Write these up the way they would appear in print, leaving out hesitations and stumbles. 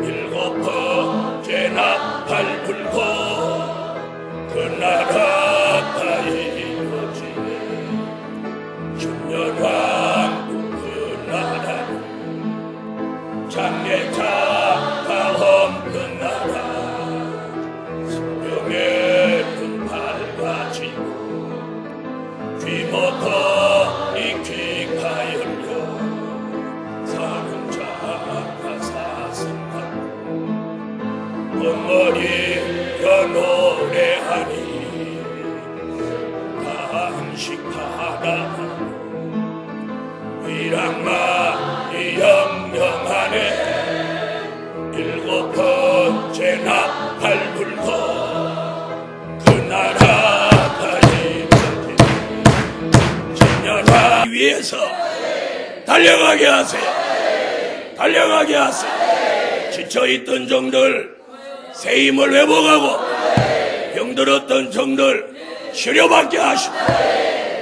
일곱 번째 나팔 불고 그 나라가 이루어지네. 천년왕국 그 나라는 장래자가 없는 나라. 성령의 눈 밝아지고 귀모터 익히가 열려 사는 자가 사슴하고 엉머리가 노래하니 당식하라. 위랑만이 영영하네. 일곱 번째 나팔 불고 그 나라가 이루어지네. 천년왕 위해서 달려가게 하세요. 달려가게 하세요. 지쳐있던 종들 새 힘을 회복하고 병들었던 종들 치료받게 하시고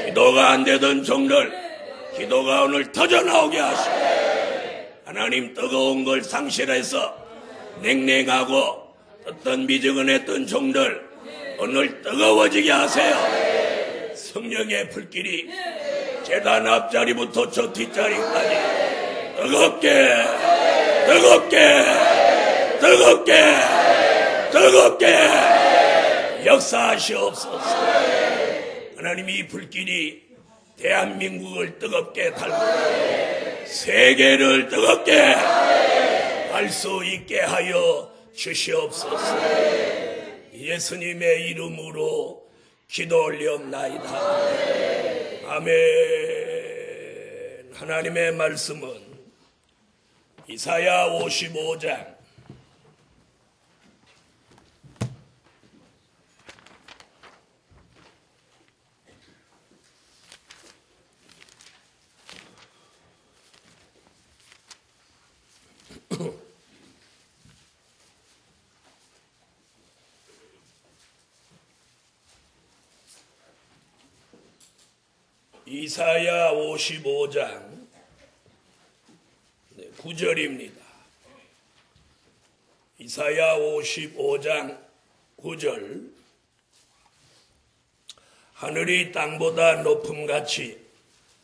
기도가 안 되던 종들 기도가 오늘 터져나오게 하시고 하나님 뜨거운 걸 상실해서 냉랭하고 어떤 미지근했던 종들 오늘 뜨거워지게 하세요. 성령의 불길이 제단 앞자리부터 저 뒷자리까지 뜨겁게 뜨겁게 뜨겁게 뜨겁게 역사하시옵소서. 하나님 이 불길이 대한민국을 뜨겁게 달고 세계를 뜨겁게 할 수 있게 하여 주시옵소서. 예수님의 이름으로 기도 올리옵나이다. 아멘. 하나님의 말씀은 이사야 55장 55장 9절입니다. 이사야 55장 9절. 하늘이 땅보다 높음같이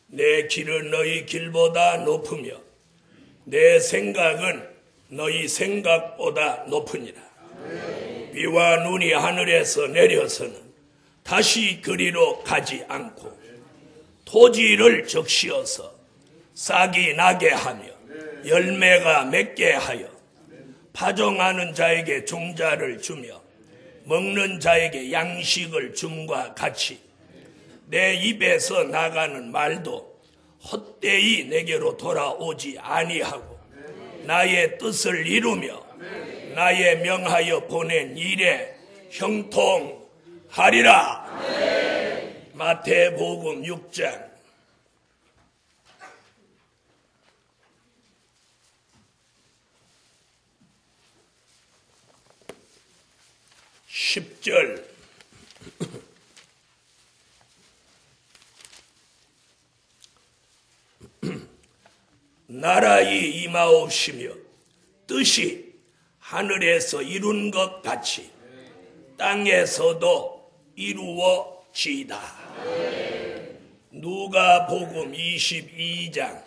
내 길은 너희 길보다 높으며 내 생각은 너희 생각보다 높으니라. 비와 눈이 하늘에서 내려서는 다시 그리로 가지 않고 토지를 적시어서 싹이 나게 하며 열매가 맺게 하여 파종하는 자에게 종자를 주며 먹는 자에게 양식을 줌과 같이 내 입에서 나가는 말도 헛되이 내게로 돌아오지 아니하고 나의 뜻을 이루며 나의 명하여 보낸 일에 형통하리라. 마태복음 6장 10절. 나라의 임하옵시며 뜻이 하늘에서 이룬 것 같이 땅에서도 이루어지이다. 누가복음 22장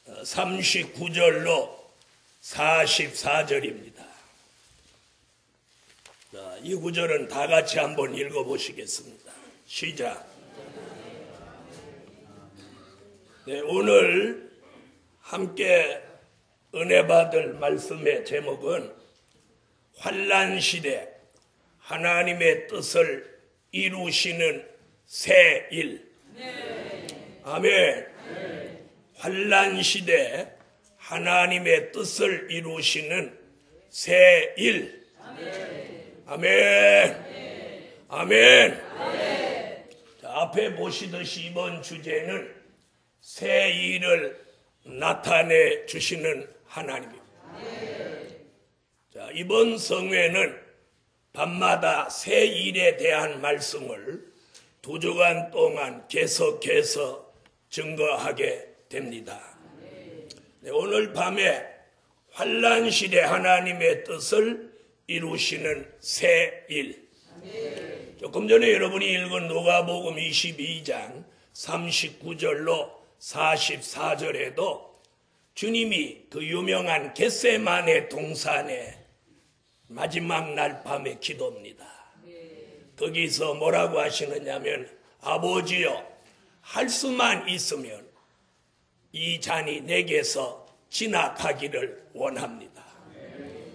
39절로 44절입니다. 이 구절은 다 같이 한번 읽어보시겠습니다. 시작. 네, 오늘 함께 은혜 받을 말씀의 제목은 환난시대 하나님의 뜻을 이루시는 새 일. 아멘. 환난시대 하나님의 뜻을 이루시는 새 일. 아멘. 아멘. 자, 앞에 보시듯이 이번 주제는 새 일을 나타내 주시는 하나님입니다. 자, 이번 성회는 밤마다 새 일에 대한 말씀을 2주간 동안 계속해서 증거하게 됩니다. 네, 오늘 밤에 환난시대 하나님의 뜻을 이루시는 새 일. 조금 전에 여러분이 읽은 누가복음 22장 39절로 44절에도 주님이 그 유명한 겟세마네 동산에 마지막 날 밤에 기도입니다. 거기서 뭐라고 하시느냐면 아버지여 할 수만 있으면 이 잔이 내게서 지나가기를 원합니다.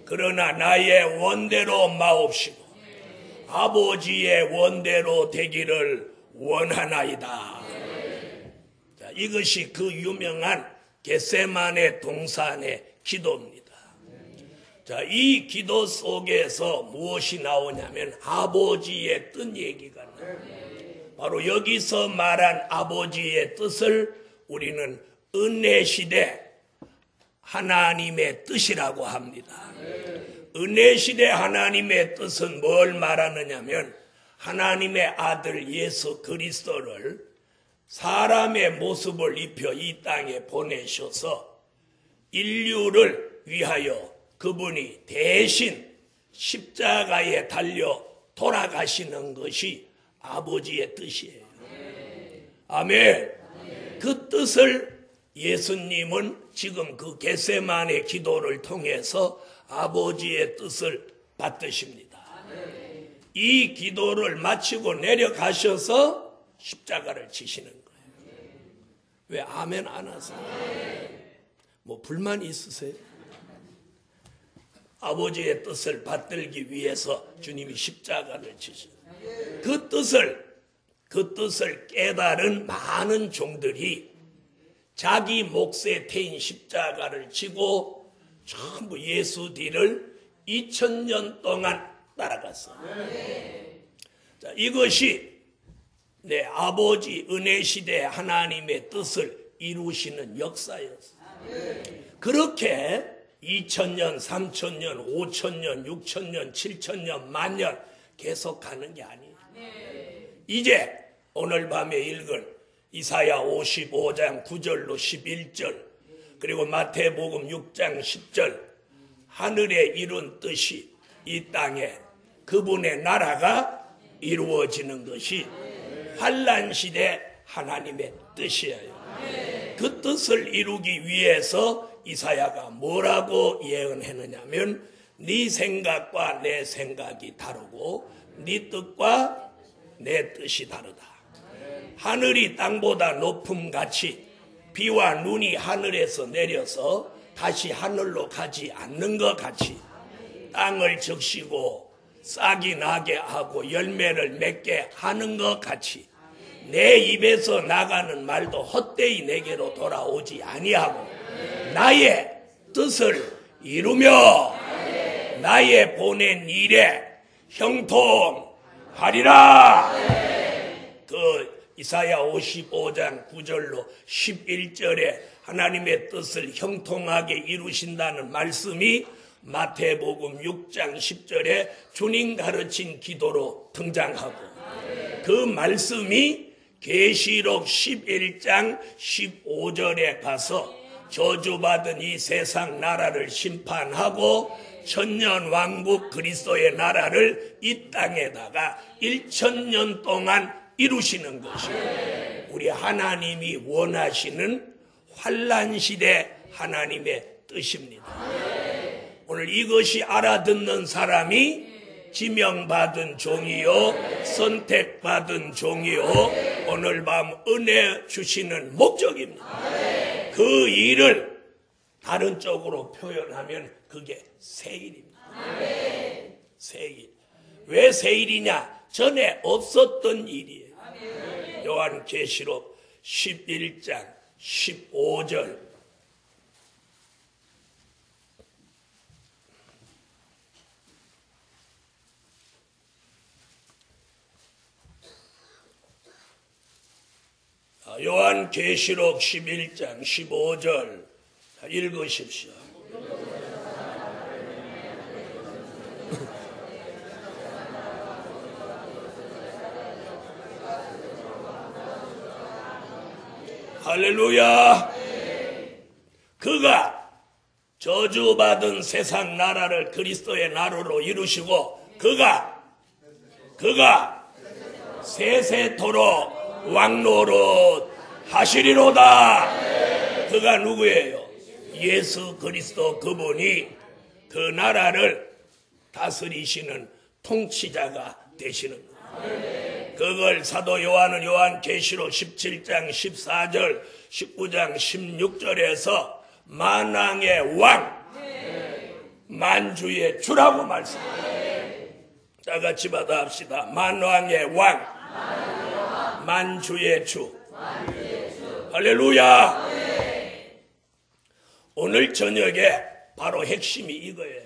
그러나 나의 원대로 마옵시고 아버지의 원대로 되기를 원하나이다. 자, 이것이 그 유명한 겟세마네 동산의 기도입니다. 자, 이 기도 속에서 무엇이 나오냐면 아버지의 뜻 얘기가 나와요. 바로 여기서 말한 아버지의 뜻을 우리는 은혜시대 하나님의 뜻이라고 합니다. 은혜시대 하나님의 뜻은 뭘 말하느냐면 하나님의 아들 예수 그리스도를 사람의 모습을 입혀 이 땅에 보내셔서 인류를 위하여 그분이 대신 십자가에 달려 돌아가시는 것이 아버지의 뜻이에요. 아멘. 그 뜻을 예수님은 지금 그 겟세마네 기도를 통해서 아버지의 뜻을 받으십니다. 이 기도를 마치고 내려가셔서 십자가를 지시는 거예요. 왜 아멘 안 하세요? 뭐 불만 있으세요? 아버지의 뜻을 받들기 위해서 주님이 십자가를 지시는 그 뜻을 깨달은 많은 종들이 자기 몫에 태인 십자가를 지고 전부 예수 뒤를 2000년 동안 따라갔어요. 자, 이것이 내 아버지 은혜시대 하나님의 뜻을 이루시는 역사였어요. 그렇게 2000년, 3000년, 5000년, 6000년, 7000년, 만년 계속 가는 게 아니에요. 이제 오늘 밤에 읽은 이사야 55장 9절로 11절 그리고 마태복음 6장 10절 하늘에 이룬 뜻이 이 땅에 그분의 나라가 이루어지는 것이 환난시대 하나님의 뜻이에요. 그 뜻을 이루기 위해서 이사야가 뭐라고 예언했느냐면 네 생각과 내 생각이 다르고 네 뜻과 내 뜻이 다르다. 하늘이 땅보다 높음같이 비와 눈이 하늘에서 내려서 다시 하늘로 가지 않는 것 같이 땅을 적시고 싹이 나게 하고 열매를 맺게 하는 것 같이 내 입에서 나가는 말도 헛되이 내게로 돌아오지 아니하고 나의 뜻을 이루며 나의 보낸 일에 형통하리라. 그 이사야 55장 9절로 11절에 하나님의 뜻을 형통하게 이루신다는 말씀이 마태복음 6장 10절에 주님 가르친 기도로 등장하고 그 말씀이 계시록 11장 15절에 가서 저주받은 이 세상 나라를 심판하고 천년왕국 그리스도의 나라를 이 땅에다가 1000년 동안 이루시는 것이 우리 하나님이 원하시는 환난시대 하나님의 뜻입니다. 오늘 이것이 알아듣는 사람이 지명받은 종이요 선택받은 종이요 오늘 밤 은혜 주시는 목적입니다. 그 일을 다른 쪽으로 표현하면 그게 새일입니다. 새일. 왜 새일이냐? 전에 없었던 일이에요. 요한계시록 11장 15절 요한계시록 11장 15절 읽으십시오. 할렐루야. 그가 저주받은 세상 나라를 그리스도의 나라로 이루시고 그가 세세토록 왕노릇 하시리로다. 그가 누구예요? 예수 그리스도, 그분이 그 나라를 다스리시는 통치자가 되시는 거예요. 그걸 사도 요한은 요한계시록 17장 14절 19장 16절에서 만왕의 왕, 만주의 주라고 말씀해요. 다 같이 받아합시다. 만왕의 왕, 만주의 주. 할렐루야. 오늘 저녁에 바로 핵심이 이거예요.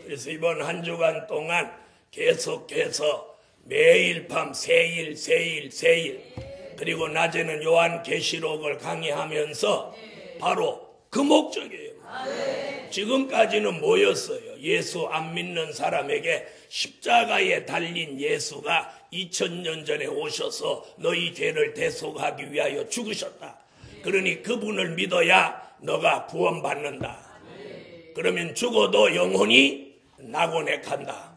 그래서 이번 한 주간 동안 계속해서 매일 밤 세일 그리고 낮에는 요한계시록을 강의하면서 바로 그 목적이에요. 지금까지는 뭐였어요? 예수 안 믿는 사람에게 십자가에 달린 예수가 2000년 전에 오셔서 너희 죄를 대속하기 위하여 죽으셨다. 그러니 그분을 믿어야 너가 구원받는다. 그러면 죽어도 영혼이 낙원에 간다.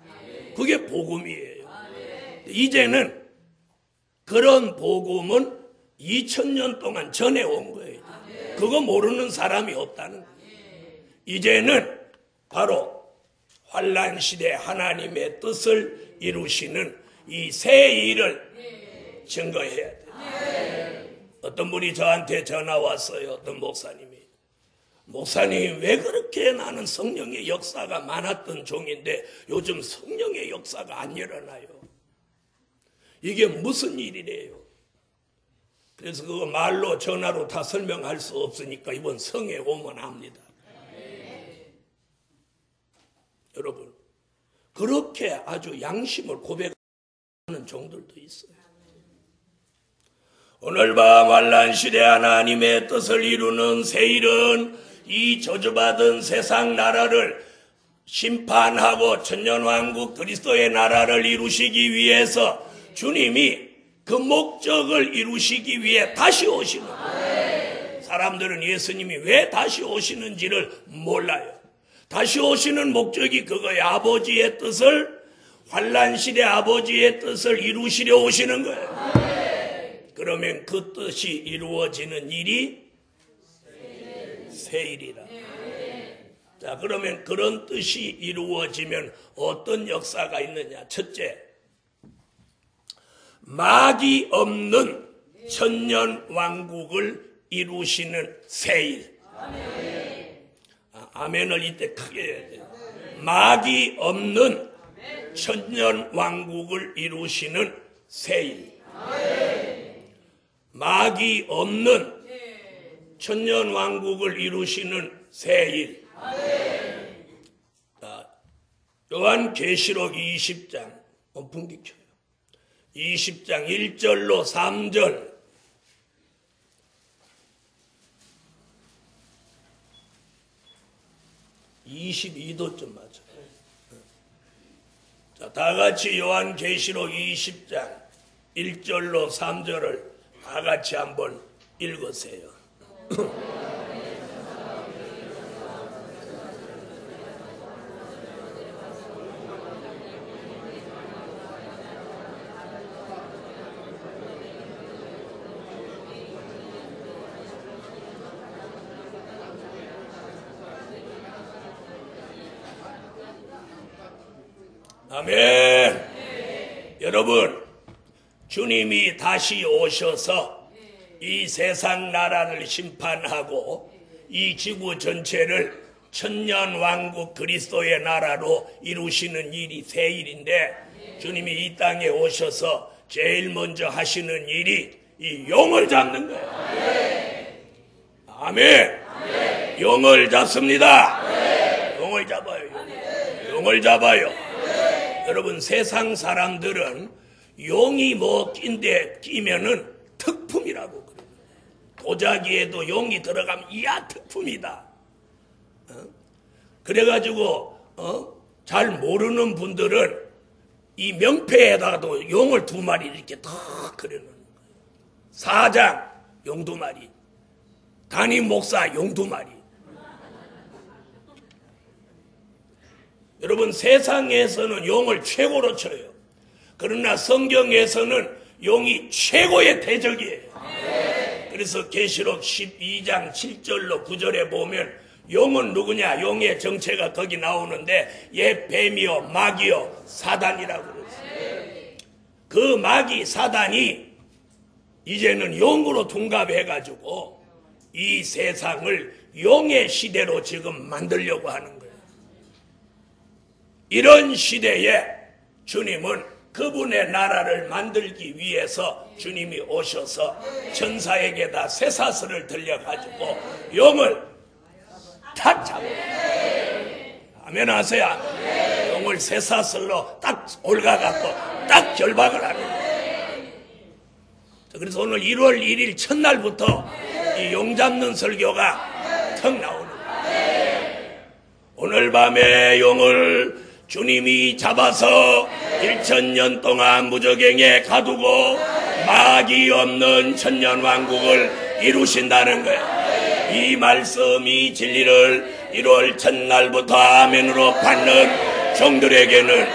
그게 복음이에요. 이제는 그런 복음은 2000년 동안 전해온 거예요. 그거 모르는 사람이 없다는 거예요. 이제는 바로 환난시대 하나님의 뜻을 이루시는 이 새 일을 증거해야 돼요. 어떤 분이 저한테 전화 왔어요. 어떤 목사님이. 목사님, 왜 그렇게 나는 성령의 역사가 많았던 종인데 요즘 성령의 역사가 안 일어나요? 이게 무슨 일이래요? 그래서 그거 말로 전화로 다 설명할 수 없으니까 이번 성에 오면 압니다. 여러분, 그렇게 아주 양심을 고백하는 종들도 있어요. 오늘 밤 환난시대 하나님의 뜻을 이루는 세일은 이 저주받은 세상 나라를 심판하고 천년왕국 그리스도의 나라를 이루시기 위해서 주님이 그 목적을 이루시기 위해 다시 오시는 거예요. 사람들은 예수님이 왜 다시 오시는지를 몰라요. 다시 오시는 목적이 그거예요. 아버지의 뜻을, 환난시대 아버지의 뜻을 이루시려 오시는 거예요. 그러면 그 뜻이 이루어지는 일이 세일이라. 자, 그러면 그런 뜻이 이루어지면 어떤 역사가 있느냐? 첫째, 마귀 없는 천년 왕국을 이루시는 세일. 아멘을 이때 크게 해야 돼요. 마귀 없는 천년 왕국을 이루시는 세일. 마귀 없는 천년 왕국을 이루시는 세일. 요한계시록 20장 분기 켜요. 20장 1절로 3절. 22도쯤 맞춰요. 자, 다 같이 요한계시록 20장 1절로 3절을 다 같이 한번 읽으세요. 아멘. 여러분, 주님이 다시 오셔서 이 세상 나라를 심판하고 이 지구 전체를 천년 왕국 그리스도의 나라로 이루시는 일이 새 일인데, 주님이 이 땅에 오셔서 제일 먼저 하시는 일이 이 용을 잡는 거예요. 아멘. 용을 잡습니다. 용을 잡아요. 용을 잡아요. 여러분, 세상 사람들은 용이 뭐 끼면은 특품이라고 그래요. 도자기에도 용이 들어가면 이야 특품이다. 그래가지고 잘 모르는 분들은 이 명패에다가도 용을 2마리 이렇게 탁 그려놓는 거예요. 사장 용 2마리, 담임 목사 용 2마리. 여러분, 세상에서는 용을 최고로 쳐요. 그러나 성경에서는 용이 최고의 대적이에요. 그래서 계시록 12장 7절로 9절에 보면 용은 누구냐? 용의 정체가 거기 나오는데 얘 뱀이요 마귀요 사단이라고 그랬어요. 그 마귀 사단이 이제는 용으로 둔갑해가지고 이 세상을 용의 시대로 지금 만들려고 하는 거예요. 이런 시대에 주님은 그분의 나라를 만들기 위해서 주님이 오셔서 천사에게다 쇠사슬을 들려가지고 용을 탁 잡아요. 아멘 하세요. 용을 쇠사슬로 딱 올가갖고 딱 결박을 하는 거예요. 그래서 오늘 1월 1일 첫날부터 이 용 잡는 설교가 턱 나오는 거예요. 오늘 밤에 용을 주님이 잡아서 1000년 동안 무적행에 가두고 마귀 없는 천년왕국을 이루신다는 거예요. 이 말씀이 진리를 1월 첫날부터 아멘으로 받는 종들에게는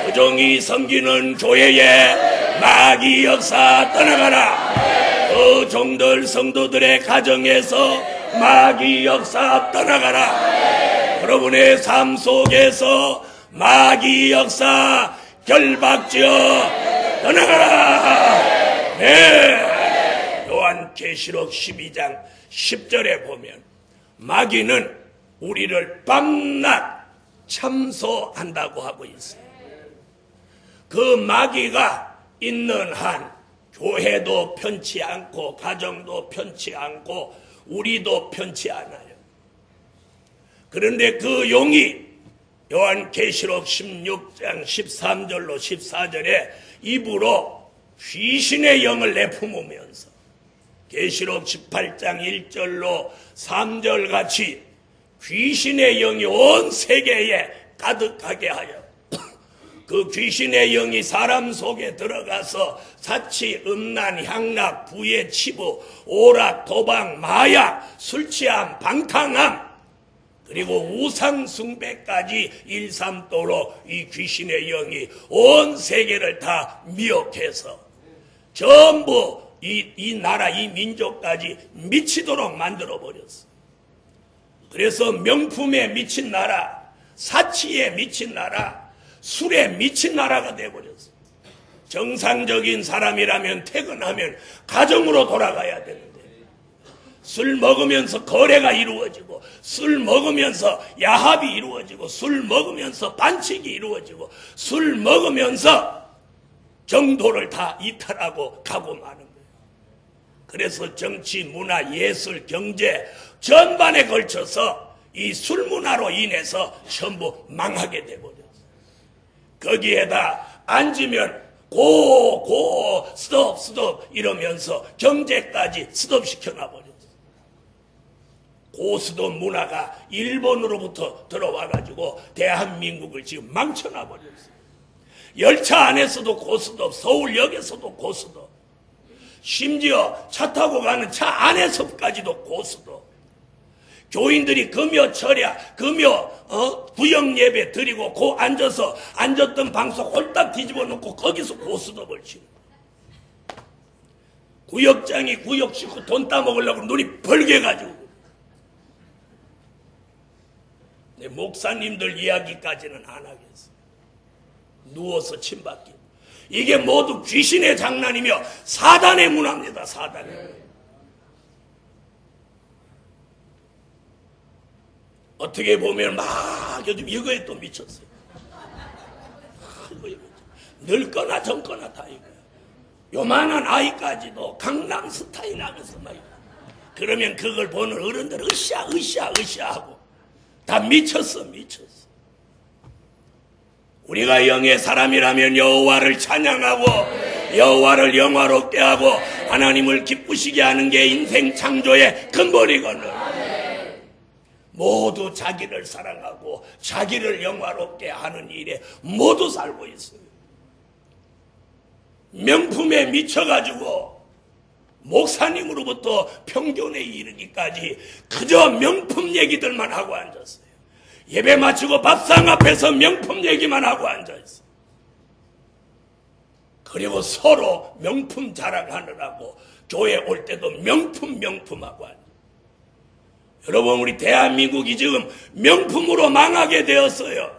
그 종이 섬기는 교회에 마귀 역사 떠나가라. 그 종들 성도들의 가정에서 마귀 역사 떠나가라. 여러분의 삶 속에서 마귀 역사 결박지어 떠나가라. 네. 요한계시록 12장 10절에 보면 마귀는 우리를 밤낮 참소한다고 하고 있어요. 그 마귀가 있는 한 교회도 편치 않고 가정도 편치 않고 우리도 편치 않아요. 그런데 그 용이 요한계시록 16장 13절로 14절에 입으로 귀신의 영을 내뿜으면서 계시록 18장 1절로 3절 같이 귀신의 영이 온 세계에 가득하게 하여 그 귀신의 영이 사람 속에 들어가서 사치, 음란, 향락, 부의 치부, 오락, 도박, 마약, 술취함, 방탕함 그리고 우상숭배까지 일삼도로 이 귀신의 영이 온 세계를 다 미혹해서 전부 이 나라, 이 민족까지 미치도록 만들어버렸어. 그래서 명품에 미친 나라, 사치에 미친 나라, 술에 미친 나라가 돼버렸어. 정상적인 사람이라면 퇴근하면 가정으로 돌아가야 되는데 술 먹으면서 거래가 이루어지고 술 먹으면서 야합이 이루어지고 술 먹으면서 반칙이 이루어지고 술 먹으면서 정도를 다 이탈하고 가고 마는 거예요. 그래서 정치, 문화, 예술, 경제 전반에 걸쳐서 이 술 문화로 인해서 전부 망하게 돼버렸어요. 거기에다 앉으면 스톱 이러면서 경제까지 스톱시켜놔버렸어요. 고스톱 문화가 일본으로부터 들어와가지고 대한민국을 지금 망쳐놔버렸어요. 열차 안에서도 고스톱, 서울역에서도 고스톱, 심지어 차 타고 가는 차 안에서까지도 고스톱. 교인들이 금요 철야, 금요 구역 예배 드리고 고 앉아서 앉았던 방석 홀딱 뒤집어 놓고 거기서 고스톱을 치는 거예요. 구역장이 구역 식구 돈 따먹으려고 눈이 벌게가지고. 네, 목사님들 이야기까지는 안 하겠어요. 누워서 침받기. 이게 모두 귀신의 장난이며 사단의 문화입니다. 사단의 문화. 어떻게 보면 막 요즘 이거에 또 미쳤어요. 늙거나 젊거나 다 이거야. 요만한 아이까지도 강남스타일 하면서 막 그러면 그걸 보는 어른들 으쌰하고 다 미쳤어. 우리가 영의 사람이라면 여호와를 찬양하고 여호와를 영화롭게 하고 하나님을 기쁘시게 하는 게 인생 창조의 근본이거든. 모두 자기를 사랑하고 자기를 영화롭게 하는 일에 모두 살고 있어요. 명품에 미쳐가지고 목사님으로부터 평균에 이르기까지 그저 명품 얘기들만 하고 앉았어요. 예배 마치고 밥상 앞에서 명품 얘기만 하고 앉아있어요. 그리고 서로 명품 자랑하느라고 교회 올 때도 명품하고 앉아요. 여러분, 우리 대한민국이 지금 명품으로 망하게 되었어요.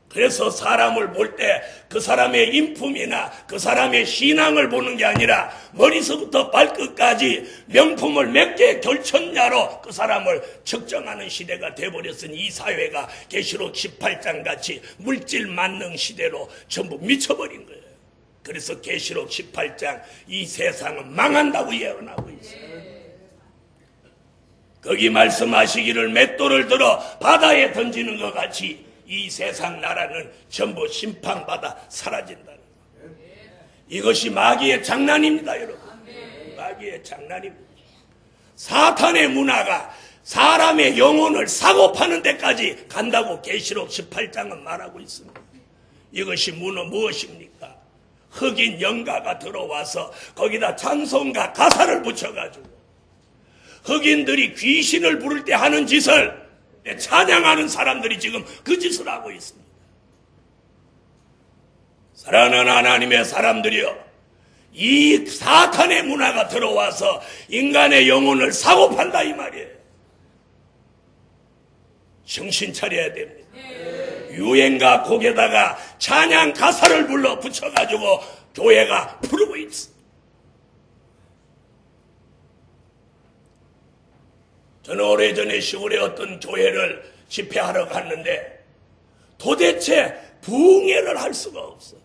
그래서 사람을 볼 때 그 사람의 인품이나 그 사람의 신앙을 보는 게 아니라 머리서부터 발끝까지 명품을 몇 개 결쳤냐로 그 사람을 측정하는 시대가 돼버렸으니 이 사회가 계시록 18장 같이 물질 만능 시대로 전부 미쳐버린 거예요. 그래서 계시록 18장 이 세상은 망한다고 예언하고 있어요. 거기 말씀하시기를 맷돌을 들어 바다에 던지는 것 같이 이 세상 나라는 전부 심판받아 사라진다는 거예요. 이것이 마귀의 장난입니다, 여러분. 마귀의 장난입니다. 사탄의 문화가 사람의 영혼을 사고 파는 데까지 간다고 계시록 18장은 말하고 있습니다. 이것이 무엇입니까? 흑인 영가가 들어와서 거기다 찬송가 가사를 붙여가지고 흑인들이 귀신을 부를 때 하는 짓을 찬양하는 사람들이 지금 그 짓을 하고 있습니다. 사랑하는 하나님의 사람들이여, 이 사탄의 문화가 들어와서 인간의 영혼을 사고 판다 이 말이에요. 정신 차려야 됩니다. 유행가 곡에다가 찬양 가사를 불러 붙여가지고 교회가 부르고 있습니다. 저는 오래전에 시골에 어떤 교회를 집회하러 갔는데 도대체 부흥회를 할 수가 없어.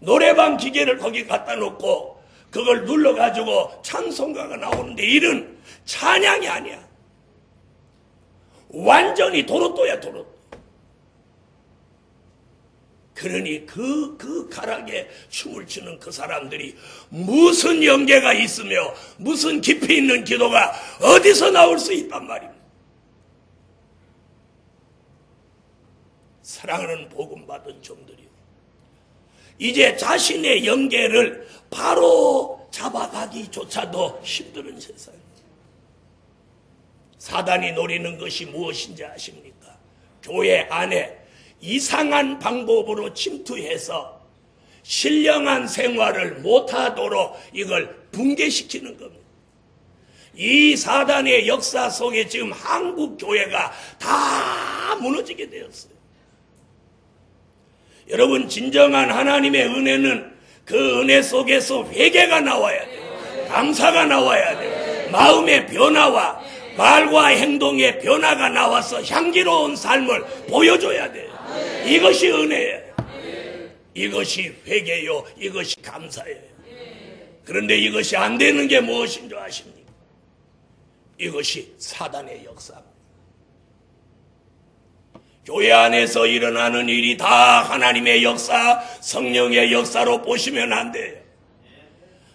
노래방 기계를 거기 갖다 놓고 그걸 눌러가지고 찬송가가 나오는데 이런 찬양이 아니야. 완전히 도로또야, 도로또. 그러니 그 가락에 춤을 추는 그 사람들이 무슨 연계가 있으며 무슨 깊이 있는 기도가 어디서 나올 수 있단 말입니다. 사랑하는 복음 받은 종들이요, 이제 자신의 연계를 바로 잡아가기조차도 힘든 세상입니다. 사단이 노리는 것이 무엇인지 아십니까? 교회 안에 이상한 방법으로 침투해서 신령한 생활을 못하도록 이걸 붕괴시키는 겁니다. 이 사단의 역사 속에 지금 한국 교회가 다 무너지게 되었어요. 여러분, 진정한 하나님의 은혜는 그 은혜 속에서 회개가 나와야 돼요. 감사가 나와야 돼요. 마음의 변화와 말과 행동의 변화가 나와서 향기로운 삶을 보여줘야 돼요. 이것이 은혜예요. 이것이 회개요. 이것이 감사예요. 그런데 이것이 안 되는 게 무엇인 줄 아십니까? 이것이 사단의 역사입니다. 교회 안에서 일어나는 일이 다 하나님의 역사, 성령의 역사로 보시면 안 돼요.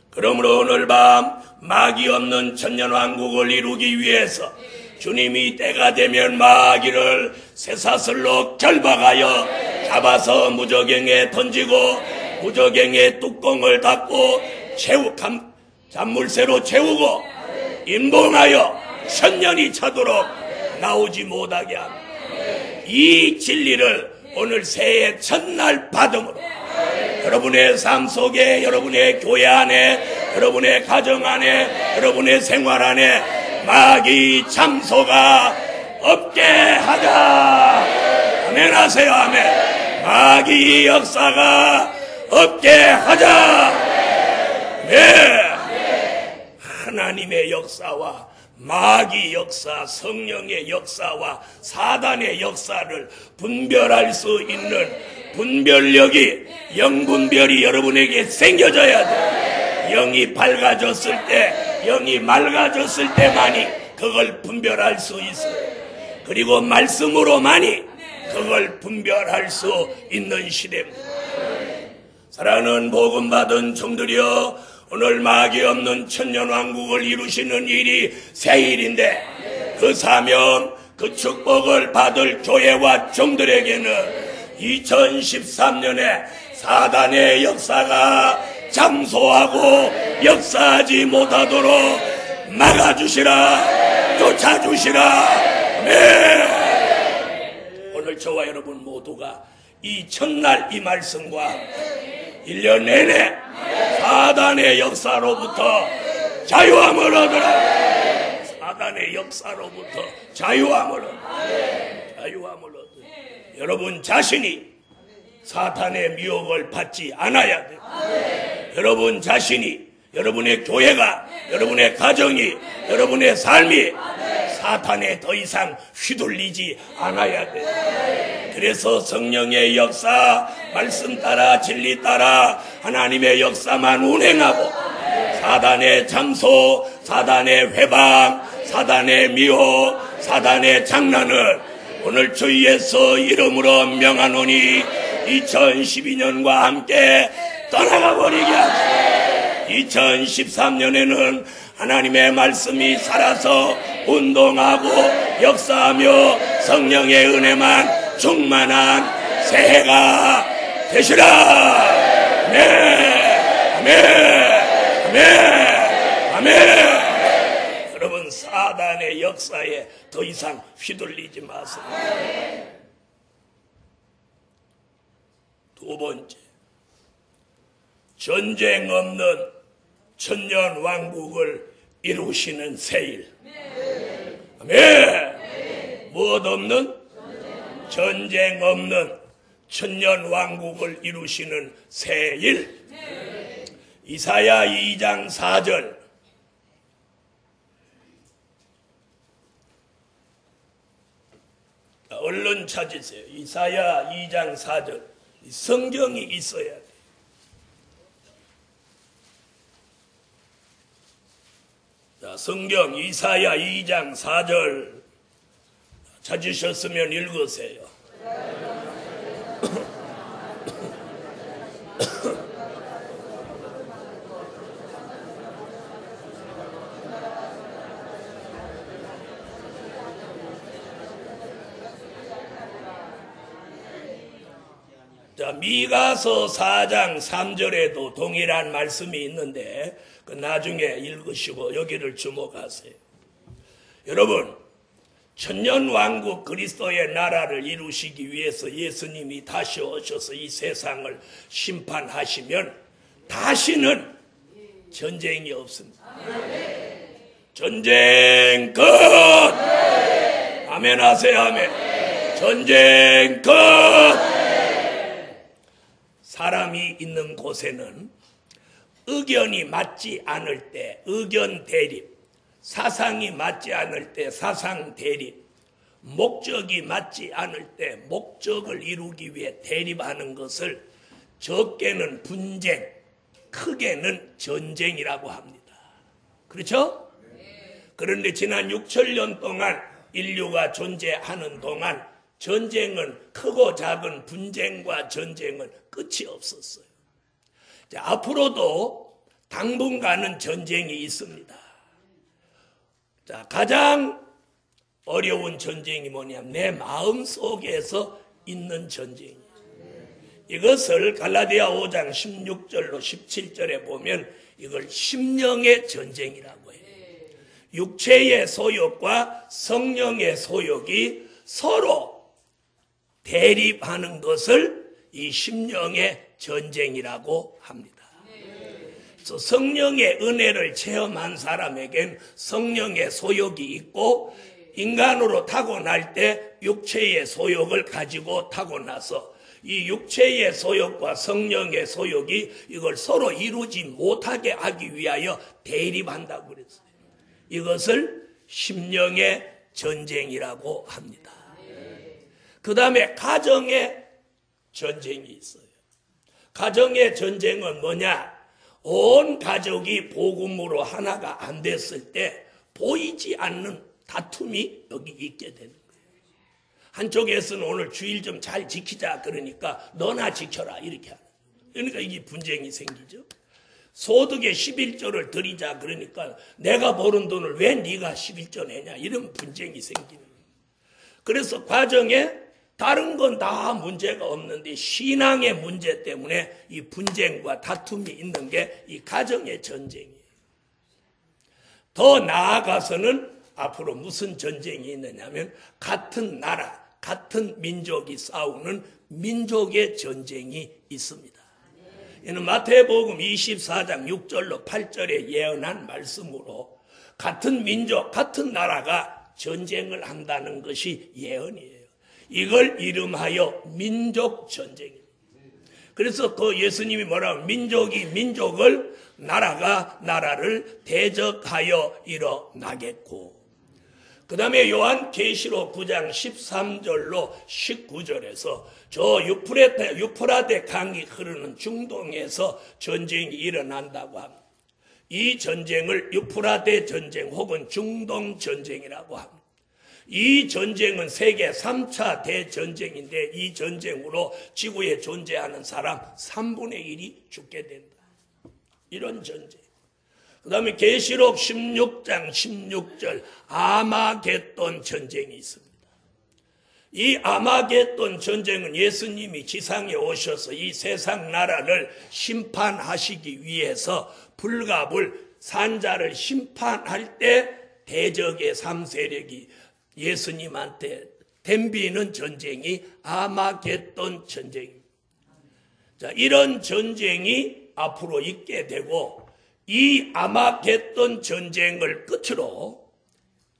그러므로 오늘 밤 마귀 없는 천년왕국을 이루기 위해서 주님이 때가 되면 마귀를 쇠사슬로 결박하여 잡아서 무저갱에 던지고 무저갱의 뚜껑을 닫고 잔물쇠로 채우고 임봉하여 천년이 차도록 나오지 못하게 합니다. 이 진리를 오늘 새해 첫날 받음으로 여러분의 삶 속에, 여러분의 교회 안에, 여러분의 가정 안에, 여러분의 생활 안에 마귀 참소가 없게 하자. 아멘 하세요. 아멘. 마귀 역사가 없게 하자. 네. 하나님의 역사와 마귀 역사, 성령의 역사와 사단의 역사를 분별할 수 있는 분별력이, 영분별이 여러분에게 생겨져야 돼. 영이 밝아졌을 때, 영이 맑아졌을 때만이 그걸 분별할 수 있어요. 그리고 말씀으로만이 그걸 분별할 수 있는 시대입니다. 사랑하는 복음 받은 종들이여, 오늘 마귀 없는 천년왕국을 이루시는 일이 새 일인데 그 사명, 그 축복을 받을 교회와 종들에게는 2013년에 사단의 역사가 장소하고 역사하지 못하도록 막아주시라, 쫓아주시라. 네. 오늘 저와 여러분 모두가 이 첫날 이 말씀과 1년 내내 사단의 역사로부터 자유함을 얻으라. 사단의 역사로부터 자유함을 얻으라. 자유함을 얻으라. 여러분 자신이 사탄의 미혹을 받지 않아야 돼요. 여러분 자신이, 여러분의 교회가, 여러분의 가정이, 여러분의 삶이 사탄에 더 이상 휘둘리지 않아야 돼요. 그래서 성령의 역사, 말씀 따라 진리 따라 하나님의 역사만 운행하고 사단의 장소, 사단의 회방, 사단의 미혹, 사단의 장난을 오늘 주 예수 이름으로 명하노니 2012년과 함께 떠나가 버리게 하시고 2013년에는 하나님의 말씀이 살아서 운동하고 역사하며 성령의 은혜만 충만한 새해가 되시라. 아멘, 아멘, 아멘, 아멘. 여러분 사단의 역사에 더 이상 휘둘리지 마세요. 두 번째, 전쟁 없는 천년 왕국을 이루시는 새일. 아멘. 무엇 없는? 전쟁 없는 천년 왕국을 이루시는 새일. 이사야 2장 4절. 얼른 찾으세요. 이사야 2장 4절. 성경이 있어야 돼요. 자, 성경 이사야 2장 4절 찾으셨으면 읽으세요. 자, 미가서 4장 3절에도 동일한 말씀이 있는데 그 나중에 읽으시고 여기를 주목하세요. 여러분, 천년왕국 그리스도의 나라를 이루시기 위해서 예수님이 다시 오셔서 이 세상을 심판하시면 다시는 전쟁이 없습니다. 전쟁 끝! 아멘 하세요. 아멘. 전쟁 끝! 사람이 있는 곳에는 의견이 맞지 않을 때 의견 대립, 사상이 맞지 않을 때 사상 대립, 목적이 맞지 않을 때 목적을 이루기 위해 대립하는 것을 적게는 분쟁, 크게는 전쟁이라고 합니다. 그렇죠? 그런데 지난 6천년 동안 인류가 존재하는 동안 전쟁은 크고 작은 분쟁과 전쟁은 끝이 없었어요. 자, 앞으로도 당분간은 전쟁이 있습니다. 자, 가장 어려운 전쟁이 뭐냐면 내 마음 속에서 있는 전쟁이에요. 이것을 갈라디아 5장 16절로 17절에 보면 이걸 심령의 전쟁이라고 해요. 육체의 소욕과 성령의 소욕이 서로 대립하는 것을 이 심령의 전쟁이라고 합니다. 그래서 성령의 은혜를 체험한 사람에겐 성령의 소욕이 있고 인간으로 타고날 때 육체의 소욕을 가지고 타고나서 이 육체의 소욕과 성령의 소욕이 이걸 서로 이루지 못하게 하기 위하여 대립한다고 그랬어요. 이것을 심령의 전쟁이라고 합니다. 그 다음에 가정의 전쟁이 있어요. 가정의 전쟁은 뭐냐? 온 가족이 복음으로 하나가 안 됐을 때 보이지 않는 다툼이 여기 있게 되는 거예요. 한쪽에서는 오늘 주일 좀 잘 지키자 그러니까 너나 지켜라 이렇게 하는 거예요. 그러니까 이게 분쟁이 생기죠. 소득의 11조를 드리자 그러니까 내가 버는 돈을 왜 네가 11조 내냐 이런 분쟁이 생기는 거예요. 그래서 과정에 다른 건 다 문제가 없는데 신앙의 문제 때문에 이 분쟁과 다툼이 있는 게 이 가정의 전쟁이에요. 더 나아가서는 앞으로 무슨 전쟁이 있느냐면 같은 나라, 같은 민족이 싸우는 민족의 전쟁이 있습니다. 이는 마태복음 24장 6절로 8절에 예언한 말씀으로 같은 민족, 같은 나라가 전쟁을 한다는 것이 예언이에요. 이걸 이름하여 민족 전쟁입니다. 그래서 그 예수님이 뭐라고 민족이 민족을 나라가 나라를 대적하여 일어나겠고 그 다음에 요한계시록 9장 13절로 19절에서 저 유프라데 강이 흐르는 중동에서 전쟁이 일어난다고 합니다. 이 전쟁을 유프라데 전쟁 혹은 중동 전쟁이라고 합니다. 이 전쟁은 세계 3차 대전쟁인데 이 전쟁으로 지구에 존재하는 사람 3분의 1이 죽게 된다. 이런 전쟁. 그 다음에 계시록 16장 16절 아마겟돈 전쟁이 있습니다. 이 아마겟돈 전쟁은 예수님이 지상에 오셔서 이 세상 나라를 심판하시기 위해서 불갑을 산자를 심판할 때 대적의 3세력이 예수님한테 덤비는 전쟁이 아마겟돈 전쟁입니다. 자, 이런 전쟁이 앞으로 있게 되고 이 아마겟돈 전쟁을 끝으로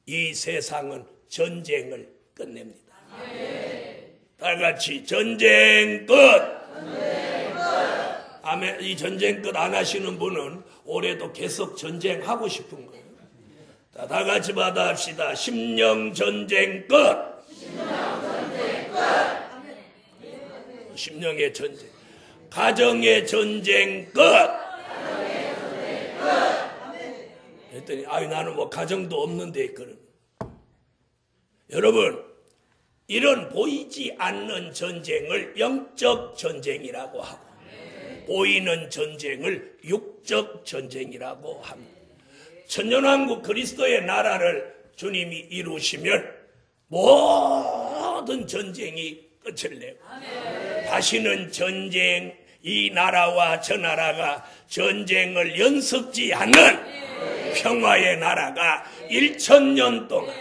이 세상은 전쟁을 끝냅니다. 다 같이 전쟁 끝! 아멘. 이 전쟁 끝 안 하시는 분은 올해도 계속 전쟁하고 싶은 거예요. 다 같이 받아합시다. 심령 전쟁 끝! 심령의 전쟁. 가정의 전쟁 끝! 했더니 아유 나는 뭐 가정도 없는데 그런. 여러분 이런 보이지 않는 전쟁을 영적 전쟁이라고 하고 보이는 전쟁을 육적 전쟁이라고 합니다. 천년왕국 그리스도의 나라를 주님이 이루시면 모든 전쟁이 끝을 내고 다시는 전쟁 이 나라와 저 나라가 전쟁을 연습지 않는 평화의 나라가 1000년 동안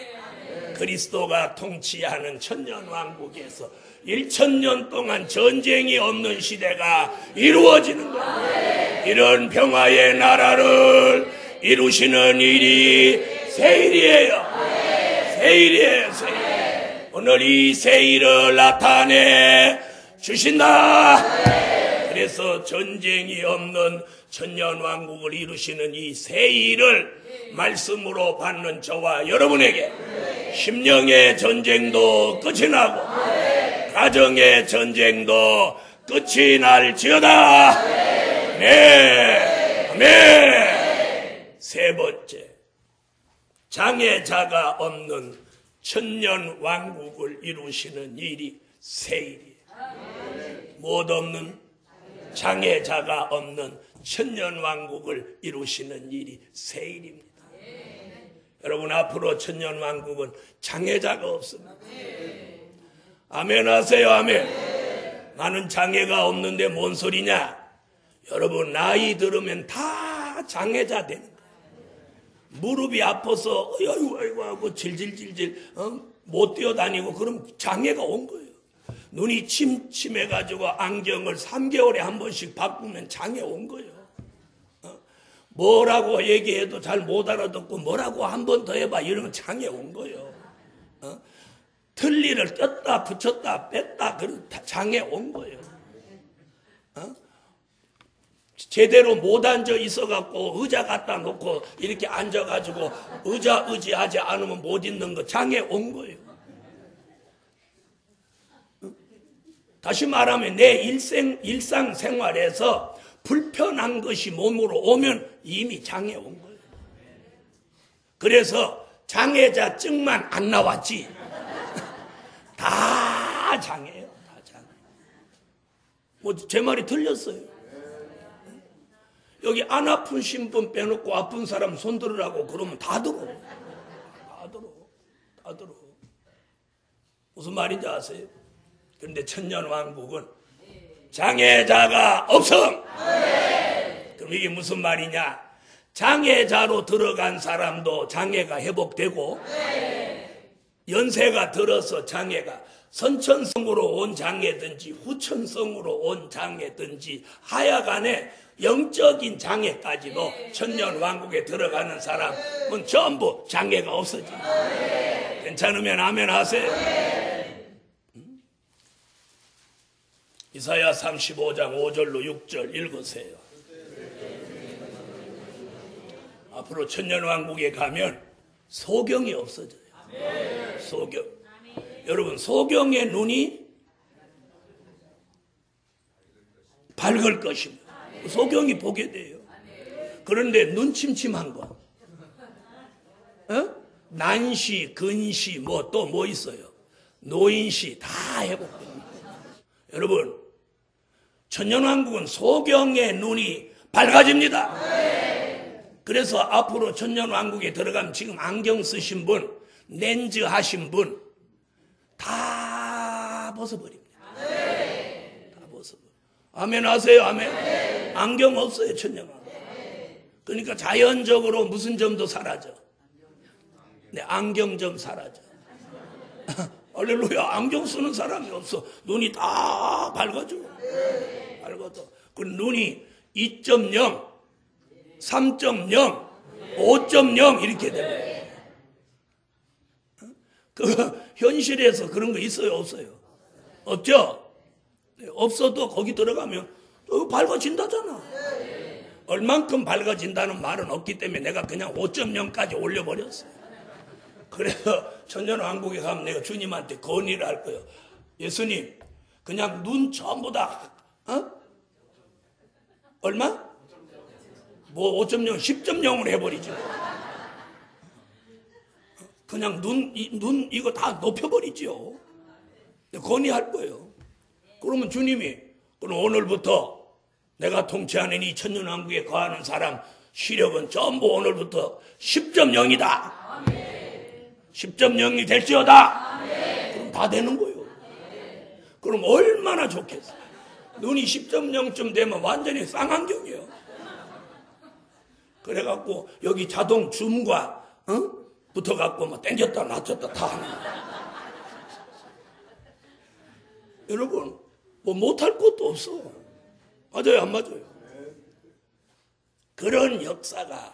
그리스도가 통치하는 천년왕국에서 1000년 동안 전쟁이 없는 시대가 이루어지는 겁니다. 이런 평화의 나라를 이루시는 일이 세일이에요. 세일이에요. 세일. 오늘 이 세일을 나타내 주신다. 그래서 전쟁이 없는 천년왕국을 이루시는 이 세일을 말씀으로 받는 저와 여러분에게 심령의 전쟁도 끝이 나고 가정의 전쟁도 끝이 날지어다. 네. 아멘. 세 번째, 장애자가 없는 천년왕국을 이루시는 일이 세일이에요. 못 없는 장애자가 없는 천년왕국을 이루시는 일이 세일입니다. 여러분 앞으로 천년왕국은 장애자가 없습니다. 아멘 하세요. 아멘. 나는 장애가 없는데 뭔 소리냐. 여러분 나이 들으면 다 장애자 되는 거예요. 무릎이 아파서 아이고 하고 질질질질 못 뛰어다니고 그럼 장애가 온 거예요. 눈이 침침해가지고 안경을 3개월에 한 번씩 바꾸면 장애 온 거예요. 뭐라고 얘기해도 잘 못 알아듣고 뭐라고 한 번 더 해봐 이러면 장애 온 거예요. 틀니를 떴다 붙였다 뺐다 그런 장애 온 거예요. 제대로 못 앉아 있어갖고 의자 갖다 놓고 이렇게 앉아가지고 의자 의지하지 않으면 못 있는 거 장애 온 거예요. 다시 말하면 내 일상생활에서 불편한 것이 몸으로 오면 이미 장애 온 거예요. 그래서 장애자증만 안 나왔지 다 장애예요. 다 장애. 뭐 제 말이 틀렸어요. 여기 안 아픈 신분 빼놓고 아픈 사람 손 들으라고 그러면 다 들어. 다 들어. 무슨 말인지 아세요? 그런데 천년왕국은 장애자가 없음. 그럼 이게 무슨 말이냐? 장애자로 들어간 사람도 장애가 회복되고 연세가 들어서 장애가 선천성으로 온 장애든지 후천성으로 온 장애든지 하여간에 영적인 장애까지도 천년왕국에 들어가는 사람은 전부 장애가 없어집니다. 괜찮으면 아멘 하세요. 이사야 35장 5절로 6절 읽으세요. 앞으로 천년왕국에 가면 소경이 없어져요. 소경. 여러분, 소경의 눈이 밝을 것입니다. 소경이 보게 돼요. 그런데 눈 침침한 거, 난시, 근시, 또 뭐 있어요? 노인시 다 회복됩니다. 여러분, 천년왕국은 소경의 눈이 밝아집니다. 그래서 앞으로 천년왕국에 들어가면 지금 안경 쓰신 분, 렌즈 하신 분 다 벗어버립니다. 다 벗어버려. 아멘 하세요. 아멘. 안경 없어요. 천년왕국. 그러니까 자연적으로 무슨 점도 사라져. 네, 안경점 사라져. 할렐루야. 안경 쓰는 사람이 없어. 눈이 다 밝아져. 밝아져. 그 눈이 2.0, 3.0, 5.0 이렇게 됩니다. 그 현실에서 그런 거 있어요, 없어요? 없죠? 없어도 거기 들어가면 밝아진다잖아. 얼만큼 밝아진다는 말은 없기 때문에 내가 그냥 5.0까지 올려버렸어요. 그래서 천년왕국에 가면 내가 주님한테 건의를 할 거예요. 예수님, 그냥 눈 전부 다 얼마? 뭐 5.0, 10.0으로 해버리지. 그냥 눈 이거 다 높여버리죠. 건의할 거예요. 그러면 주님이 그럼 오늘부터 내가 통치하는 이 천년왕국에 거하는 사람 시력은 전부 오늘부터 10.0이다. 10.0이 될지어다. 그럼 다 되는 거예요. 그럼 얼마나 좋겠어요. 눈이 10.0쯤 되면 완전히 쌍안경이에요. 그래갖고 여기 자동 줌과 붙어갖고 막 당겼다 낮췄다 다 하는 거예요. 여러분, 뭐 못할 것도 없어. 맞아요, 안 맞아요? 그런 역사가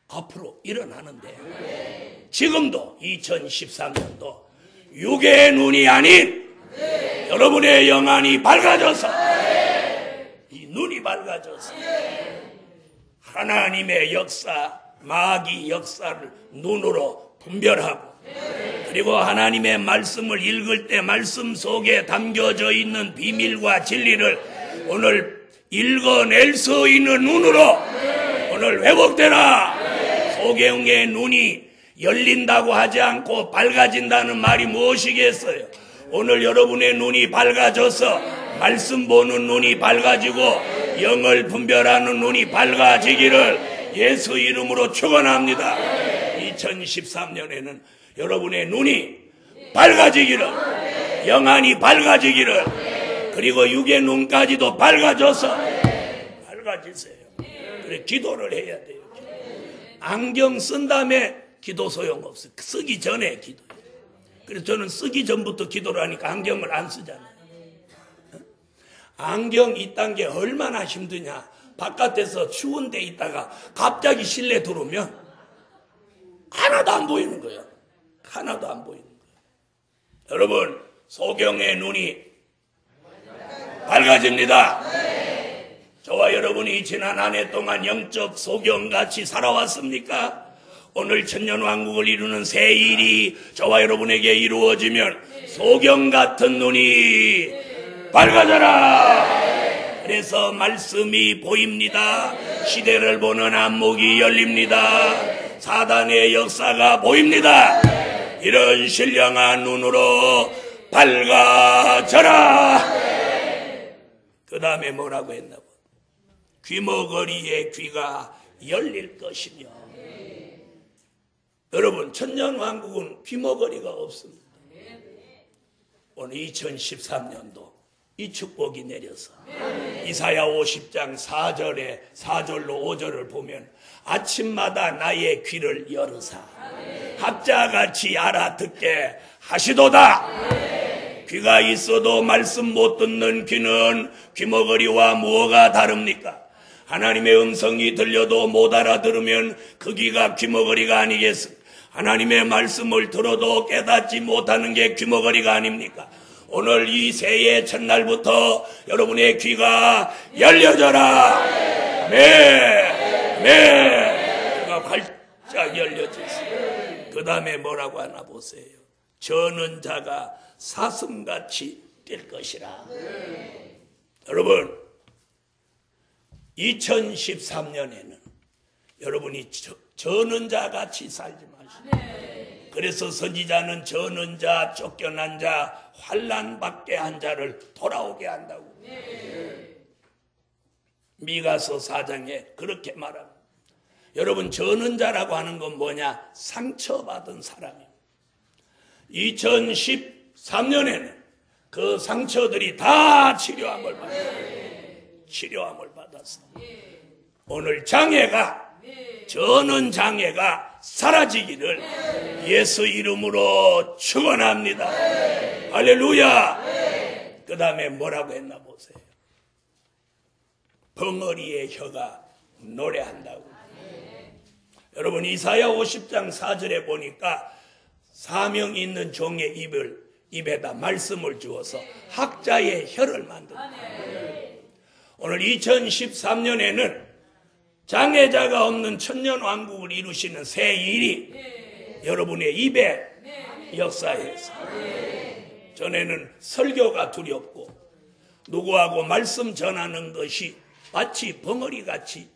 앞으로 일어나는데 지금도 2013년도 육의 눈이 아닌 여러분의 영안이 밝아져서 이 눈이 밝아져서 하나님의 역사, 마귀 역사를 눈으로 분별하고 그리고 하나님의 말씀을 읽을 때 말씀 속에 담겨져 있는 비밀과 진리를 오늘 읽어낼 수 있는 눈으로 오늘 회복되라. 소경의 눈이 열린다고 하지 않고 밝아진다는 말이 무엇이겠어요? 오늘 여러분의 눈이 밝아져서 말씀 보는 눈이 밝아지고 영을 분별하는 눈이 밝아지기를 예수 이름으로 축원합니다. 2013년에는 여러분의 눈이 밝아지기를, 영안이 밝아지기를, 그리고 육의 눈까지도 밝아져서 밝아지세요. 그래 기도를 해야 돼요. 안경 쓴 다음에 기도 소용없어요. 쓰기 전에 기도해요. 그래서 저는 쓰기 전부터 기도를 하니까 안경을 안 쓰잖아요. 안경 있다는 게 얼마나 힘드냐. 바깥에서 추운 데 있다가 갑자기 실내 들어오면 하나도 안 보이는 거예요. 하나도 안 보이는 거예요. 여러분, 소경의 눈이 밝아집니다. 저와 여러분이 지난 한 해 동안 영적 소경같이 살아왔습니까? 오늘 천년왕국을 이루는 새 일이 저와 여러분에게 이루어지면 소경 같은 눈이 밝아져라. 그래서 말씀이 보입니다. 시대를 보는 안목이 열립니다. 사단의 역사가 보입니다. 이런 신령한 눈으로 밝아져라. 그 다음에 뭐라고 했나 봐. 귀머거리의 귀가 열릴 것이며. 여러분, 천년왕국은 귀머거리가 없습니다. 오늘 2013년도 이 축복이 내려서 이사야 50장 4절로 5절을 보면 아침마다 나의 귀를 열으사 학자같이 알아듣게 하시도다. 귀가 있어도 말씀 못 듣는 귀는 귀머거리와 무엇가 다릅니까? 하나님의 음성이 들려도 못 알아들으면 그 귀가 귀머거리가 아니겠습니까? 하나님의 말씀을 들어도 깨닫지 못하는 게 귀머거리가 아닙니까? 오늘 이 새해 첫날부터 여러분의 귀가 열려져라. 귀가 활짝 열려졌어요. 그 다음에 뭐라고 하나 보세요. 저는 자가 사슴같이 뛸 것이라. 여러분, 2013년에는 여러분이 저는 자같이 살지 마시고, 그래서 선지자는 저는 자, 쫓겨난 자, 환난 받게 한 자를 돌아오게 한다고. 미가서 4장에 그렇게 말합니다. 여러분, 저는 자라고 하는 건 뭐냐? 상처받은 사람입니다. 2013년에는 그 상처들이 다 치료함을 받았어. 오늘 장애가, 저는 장애가 사라지기를 예수 이름으로 축원합니다. 할렐루야. 그 다음에 뭐라고 했나 보세요. 벙어리의 혀가 노래한다고. 여러분, 이사야 50장 4절에 보니까 사명 있는 종의 입에다 말씀을 주어서 학자의 혀를 만든다. 오늘 2013년에는 장애자가 없는 천년왕국을 이루시는 새 일이 여러분의 입에 역사해서, 전에는 설교가 두렵고 누구하고 말씀 전하는 것이 마치 벙어리같이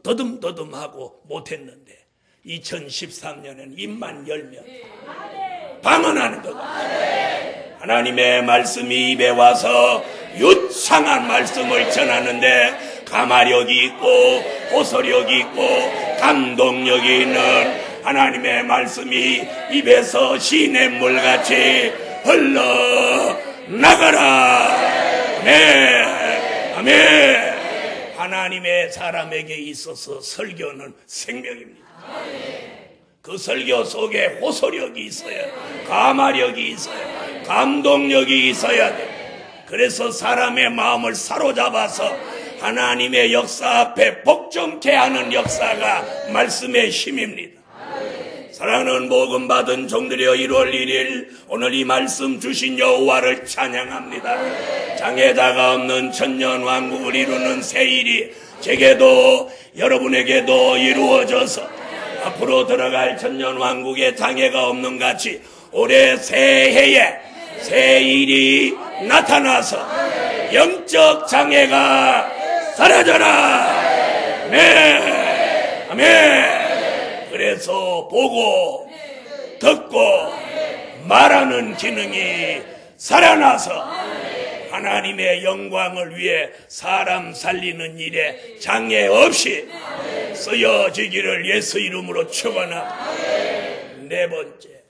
더듬더듬하고 못했는데 2013년에는 입만 열면 방언하는 것 같아요. 하나님의 말씀이 입에 와서 유창한 말씀을 전하는데 가마력이 있고 호소력이 있고 감동력이 있는 하나님의 말씀이 입에서 시냇물같이 흘러나가라. 아멘. 아멘. 하나님의 사람에게 있어서 설교는 생명입니다. 그 설교 속에 호소력이 있어야, 가마력이 있어야, 감동력이 있어야 돼. 그래서 사람의 마음을 사로잡아서 하나님의 역사 앞에 복종케 하는 역사가 말씀의 힘입니다. 사랑하는 복음 받은 종들이여, 1월 1일 오늘 이 말씀 주신 여호와를 찬양합니다. 장애자가 없는 천년왕국을 이루는 새 일이 제게도 여러분에게도 이루어져서 앞으로 들어갈 천년왕국에 장애가 없는 같이 올해 새해에 새 일이 나타나서 영적 장애가 사라져라. 아멘. 아멘. 그래서 보고 듣고 말하는 기능이 살아나서 하나님의 영광을 위해 사람 살리는 일에 장애 없이 쓰여지기를 예수 이름으로 축원합니다. 네 번째,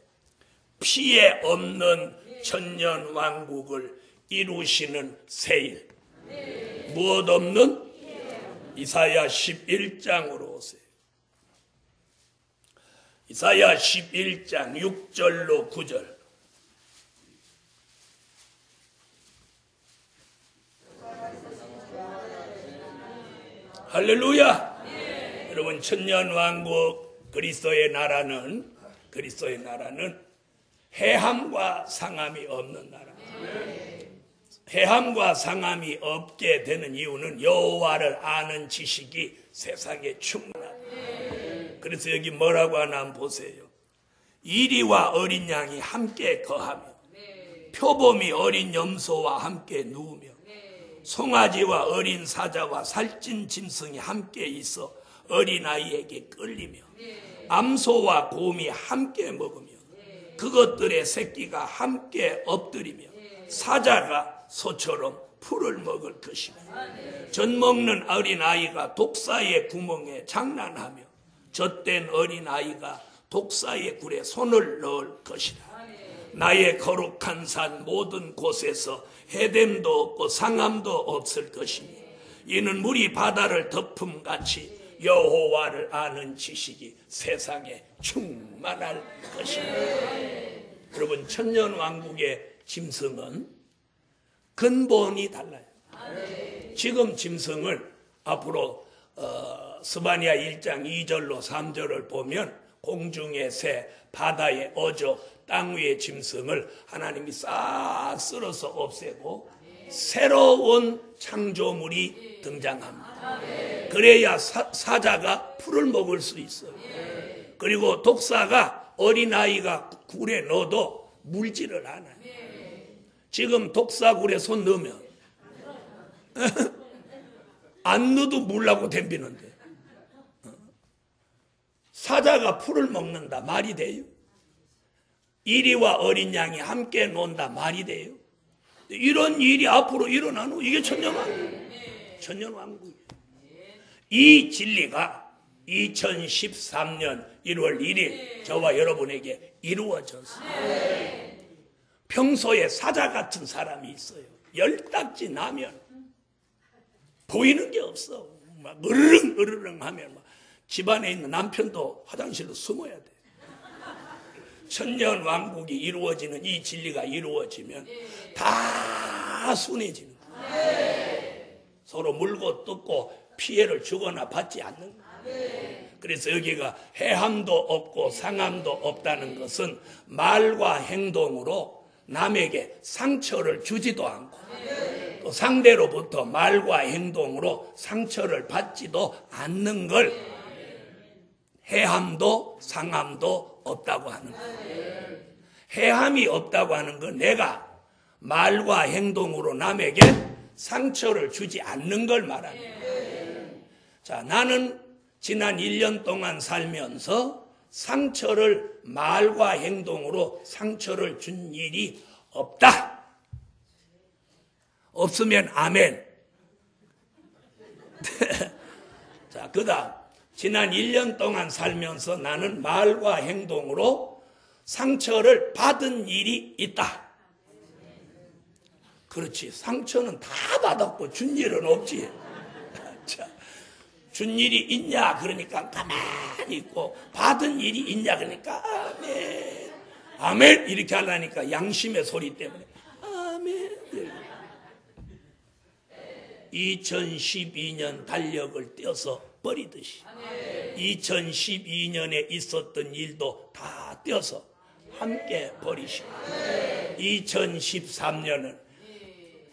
피해 없는 천년왕국을 이루시는 새일. 무엇 없는? 이사야 11장으로 오세요. 이사야 11장 6절로 9절. 할렐루야. 여러분, 천년왕국 그리스도의 나라는 해함과 상함이 없는 나라. 해함과 상함이 없게 되는 이유는 여호와를 아는 지식이 세상에 충만하다. 그래서 여기 뭐라고 하나 한번 보세요. 이리와 어린 양이 함께 거하며 표범이 어린 염소와 함께 누우며 송아지와 어린 사자와 살찐 짐승이 함께 있어 어린아이에게 끌리며 암소와 곰이 함께 먹으며 그것들의 새끼가 함께 엎드리며 사자가 소처럼 풀을 먹을 것이며 젖 먹는 어린아이가 독사의 구멍에 장난하며 젖된 어린아이가 독사의 굴에 손을 넣을 것이라. 나의 거룩한 산 모든 곳에서 해됨도 없고 상함도 없을 것이며 이는 물이 바다를 덮음같이 여호와를 아는 지식이 세상에 충만할 것입니다. 여러분, 천년왕국의 짐승은 근본이 달라요. 지금 짐승을 앞으로 스바냐 1장 2절로 3절을 보면 공중의 새, 바다의 어조, 땅 위의 짐승을 하나님이 싹 쓸어서 없애고 새로운 창조물이 등장합니다. 그래야 사자가 풀을 먹을 수 있어요. 그리고 독사가 어린아이가 굴에 넣어도 물질을 않아요. 지금 독사 굴에 손 넣으면 안 넣어도 물라고 덤비는데 사자가 풀을 먹는다 말이 돼요? 이리와 어린 양이 함께 논다 말이 돼요? 이런 일이 앞으로 일어나는 이게 천년왕국이에요. 천년왕국이에요. 이 진리가 2013년 1월 1일 저와 여러분에게 이루어졌어요. 평소에 사자 같은 사람이 있어요. 열딱지 나면 보이는 게 없어. 막 으르릉 으르릉 하면 막 집안에 있는 남편도 화장실로 숨어야 돼. 천년 왕국이 이루어지는 이 진리가 이루어지면 다 순해지는 거예요. 서로 물고 뜯고 피해를 주거나 받지 않는 거예요. 그래서 여기가 해함도 없고 상함도 없다는 것은 말과 행동으로 남에게 상처를 주지도 않고 또 상대로부터 말과 행동으로 상처를 받지도 않는 걸 해함도 상함도 없다고 하는 거예요. 해함이 없다고 하는 건 내가 말과 행동으로 남에게 상처를 주지 않는 걸 말하는 거예요. 자, 나는 지난 1년 동안 살면서 상처를 말과 행동으로 상처를 준 일이 없다. 없으면 아멘. 자, 그다음 지난 1년 동안 살면서 나는 말과 행동으로 상처를 받은 일이 있다. 그렇지. 상처는 다 받았고 준 일은 없지. 자, 준 일이 있냐 그러니까 가만히 있고 받은 일이 있냐 그러니까 아멘. 아멘 이렇게 하려니까 양심의 소리 때문에 아멘. 2012년 달력을 떼어서 버리듯이 2012년에 있었던 일도 다 떼어서 함께 버리시고 2013년은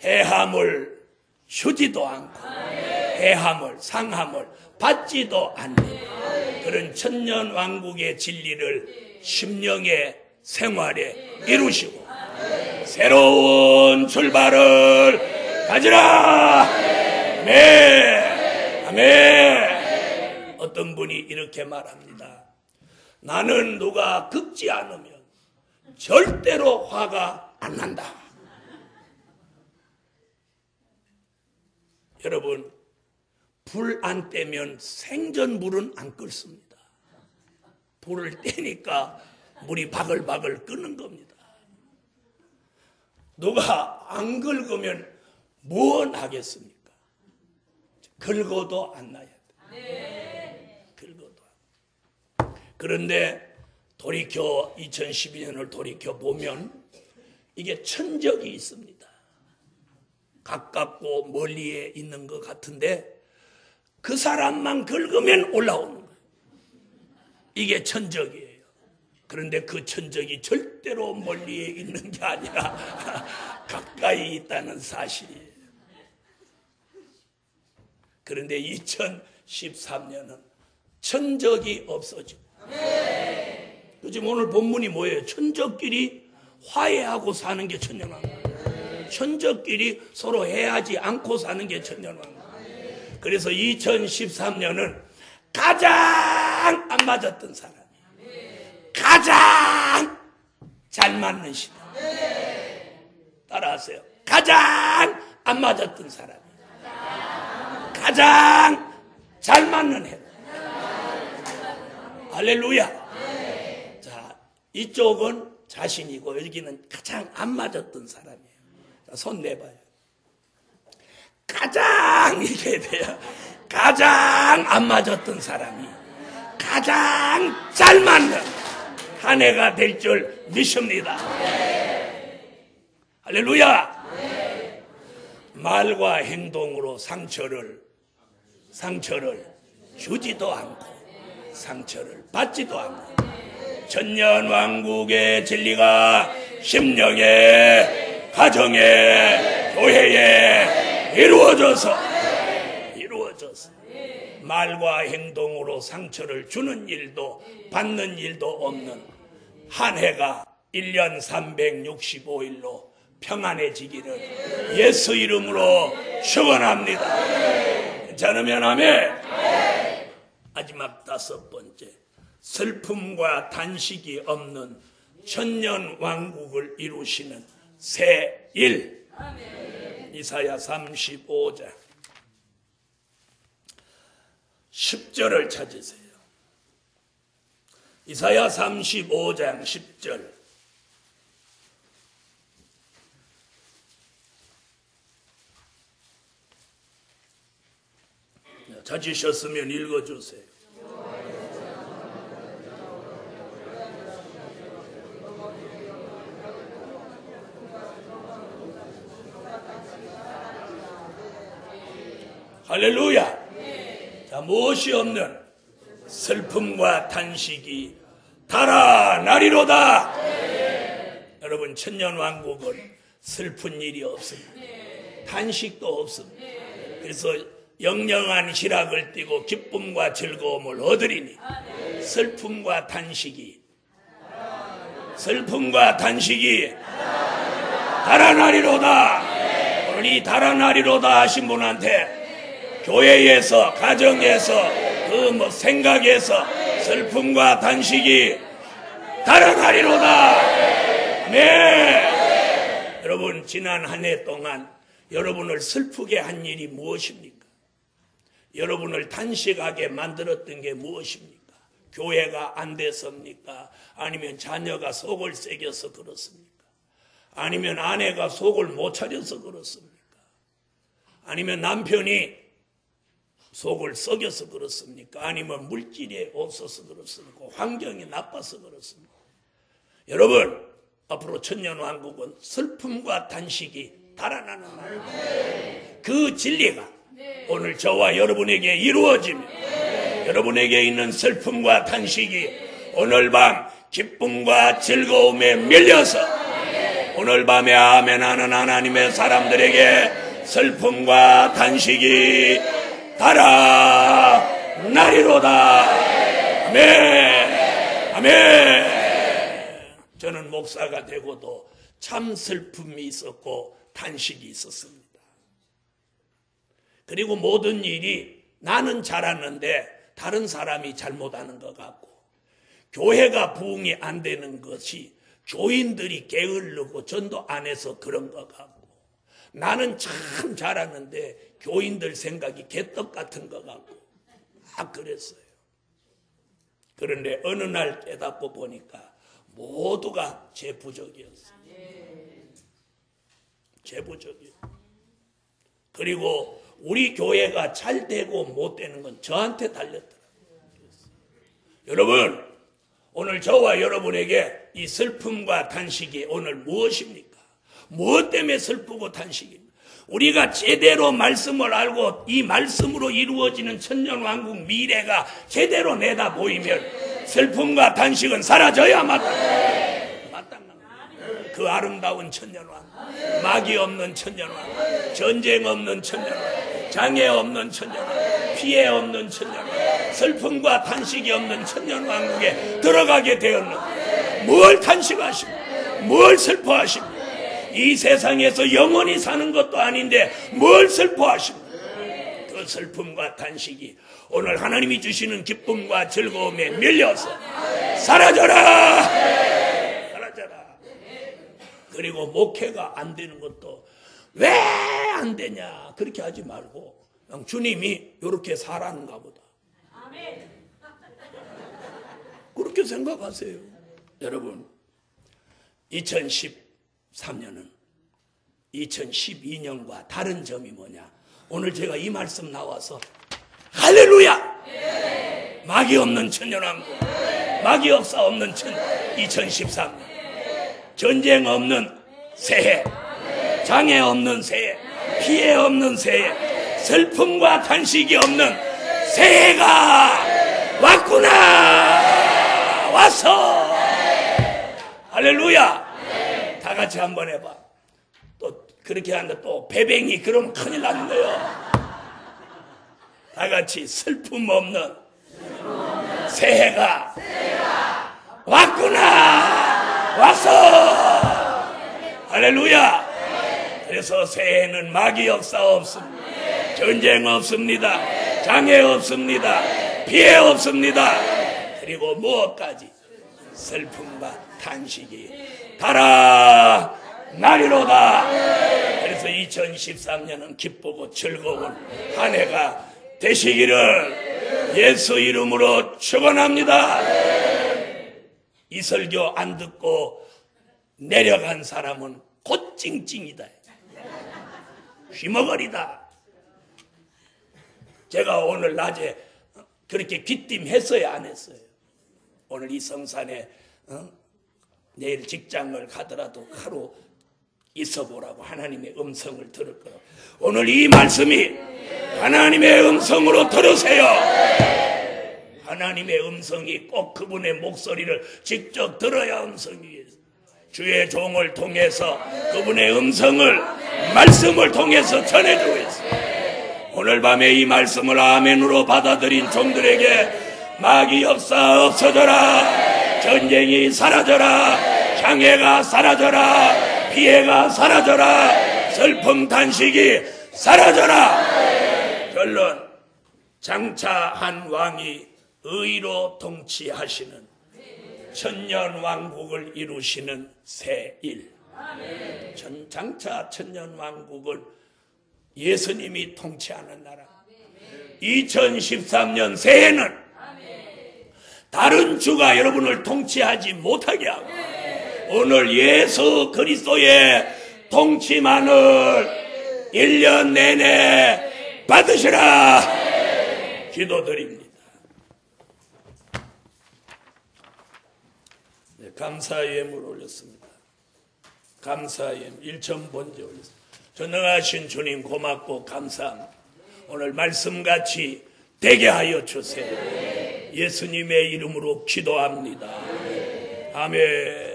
해함을 주지도 않고 해함을 상함을 받지도 않는 그런 천년왕국의 진리를 심령의 생활에 이루시고 새로운 출발을 가지라. 아멘. 아멘. 어떤 분이 이렇게 말합니다. 나는 누가 긁지 않으면 절대로 화가 안 난다. 여러분, 불 안 떼면 생전물은 안 끓습니다. 불을 떼니까 물이 바글바글 끓는 겁니다. 누가 안 긁으면 뭐 하겠습니까? 긁어도 안 나야 돼. 긁어도. 그런데 돌이켜 2012년을 돌이켜 보면 이게 천적이 있습니다. 가깝고 멀리에 있는 것 같은데 그 사람만 긁으면 올라오는 거예요. 이게 천적이에요. 그런데 그 천적이 절대로 멀리에 있는 게 아니라 가까이 있다는 사실이에요. 그런데 2013년은 천적이 없어지고 요즘 오늘 본문이 뭐예요? 천적끼리 화해하고 사는 게 천년왕국. 천적끼리 서로 해하지 않고 사는 게 천년왕국. 그래서 2013년은 가장 안 맞았던 사람이 가장 잘 맞는 시대. 따라하세요. 가장 안 맞았던 사람이 가장 잘 맞는 해. 할렐루야. 자, 이쪽은 자신이고 여기는 가장 안 맞았던 사람이에요. 자, 손 내봐요. 가장 이렇게 돼요. 가장 안 맞았던 사람이 가장 잘 맞는 한 해가 될 줄 믿습니다. 할렐루야. 말과 행동으로 상처를 주지도 않고 상처를 받지도 않고 천년왕국의 진리가 심령에 가정에 교회에 이루어져서 말과 행동으로 상처를 주는 일도 받는 일도 없는 한 해가 1년 365일로 평안해지기를 예수 이름으로 축원합니다. 괜찮으면 아멘. 마지막 5번째, 슬픔과 단식이 없는 천년 왕국을 이루시는 새 일. 이사야 35장 10절을 찾으세요. 이사야 35장 10절. 찾으셨으면 읽어주세요. 할렐루야. 자, 무엇이 없는 슬픔과 단식이 달아나리로다. 여러분, 천년왕국은 슬픈 일이 없습니다. 단식도 없습니다. 그래서 영영한 희락을 띠고 기쁨과 즐거움을 얻으리니 슬픔과 단식이 달아나리로다. 오늘 이 달아나리로다 하신 분한테 교회에서 가정에서 그 생각에서 슬픔과 단식이 달아나리로다. 네. 여러분, 지난 한 해 동안 여러분을 슬프게 한 일이 무엇입니까? 여러분을 단식하게 만들었던 게 무엇입니까? 교회가 안 돼서입니까? 아니면 자녀가 속을 새겨서 그렇습니까? 아니면 아내가 속을 못 차려서 그렇습니까? 아니면 남편이 속을 썩여서 그렇습니까? 아니면 물질이 없어서 그렇습니까? 환경이 나빠서 그렇습니까? 여러분, 앞으로 천년왕국은 슬픔과 단식이 달아나는 나라. 그 진리가 오늘 저와 여러분에게 이루어지며 여러분에게 있는 슬픔과 단식이 오늘 밤 기쁨과 즐거움에 밀려서 오늘 밤에 아멘하는 하나님의 사람들에게 슬픔과 단식이 달아나리로다. 아멘. 아멘. 저는 목사가 되고도 참 슬픔이 있었고 단식이 있었습니다. 그리고 모든 일이 나는 잘하는데 다른 사람이 잘못하는 것 같고, 교회가 부흥이 안 되는 것이 교인들이 게을르고 전도 안 해서 그런 것 같고, 나는 참 잘하는데 교인들 생각이 개떡 같은 것 같고 막 그랬어요. 그런데 어느 날 깨닫고 보니까 모두가 제 부족이었어요. 제 부족이에요. 그리고 우리 교회가 잘 되고 못 되는 건 저한테 달렸더라고요. 여러분, 오늘 저와 여러분에게 이 슬픔과 단식이 오늘 무엇입니까? 무엇 때문에 슬프고 단식입니까? 우리가 제대로 말씀을 알고 이 말씀으로 이루어지는 천년왕국 미래가 제대로 내다 보이면 슬픔과 단식은 사라져야 마땅합니다. 그 아름다운 천년왕국, 마귀 없는 천년왕국, 전쟁 없는 천년왕국, 장애 없는 천년왕국, 피해 없는 천년왕국, 슬픔과 단식이 없는 천년왕국에 들어가게 되었는데 뭘 단식하십니까? 뭘 슬퍼하십니까? 이 세상에서 영원히 사는 것도 아닌데 뭘 슬퍼하십니까? 그 슬픔과 단식이 오늘 하나님이 주시는 기쁨과 즐거움에 밀려서 사라져라. 사라져라. 그리고 목회가 안 되는 것도 왜 안 되냐 그렇게 하지 말고 그냥 주님이 이렇게 살았는가 보다. 그렇게 생각하세요. 여러분, 2013년은 2012년과 다른 점이 뭐냐? 오늘 제가 이 말씀 나와서 할렐루야! 막이 없는 천년왕국, 막이 역사 없는 2013년, 전쟁 없는 새해, 장애 없는 새해, 피해 없는 새해, 슬픔과 탄식이 없는 새해가 왔구나! 왔어! 할렐루야! 다 같이 한번 해봐. 또 그렇게 하는데 또 배뱅이 그러면 큰일 났는데요. 다 같이 슬픔 없는 새해가 왔구나! 왔어! 할렐루야! 그래서 새해는 마귀 역사 없습니다. 전쟁 없습니다. 장애 없습니다. 피해 없습니다. 그리고 무엇까지? 슬픔과 탄식이 가라 나리로다. 그래서 2013년은 기쁘고 즐거운 한 해가 되시기를 예수 이름으로 축원합니다. 이 설교 안 듣고 내려간 사람은 곧 찡찡이다. 휘머거리다. 제가 오늘 낮에 그렇게 귀띔했어요, 안 했어요? 오늘 이 성산에 내일 직장을 가더라도 하루 있어보라고 하나님의 음성을 들을 거라고. 오늘 이 말씀이 하나님의 음성으로 들으세요. 하나님의 음성이 꼭 그분의 목소리를 직접 들어야 음성이 주의 종을 통해서 그분의 음성을 말씀을 통해서 전해주고 있어요. 오늘 밤에 이 말씀을 아멘으로 받아들인 종들에게 마귀 역사 없어져라. 전쟁이 사라져라. 장애가 사라져라. 피해가 사라져라. 슬픔 탄식이 사라져라. 결론, 장차 한 왕이 의로 통치하시는 천년 왕국을 이루시는 새일. 장차 천년 왕국을 예수님이 통치하는 나라. 2013년 새해는 다른 주가 여러분을 통치하지 못하게 하고 오늘 예수 그리스도의 통치만을 1년 내내 받으시라 기도드립니다. 네, 감사의 예물 올렸습니다. 감사의 예물 1,000번째 올렸습니다. 전능하신 주님 고맙고 감사합니다. 오늘 말씀같이 되게 하여 주세요. 예수님의 이름으로 기도합니다. 아멘.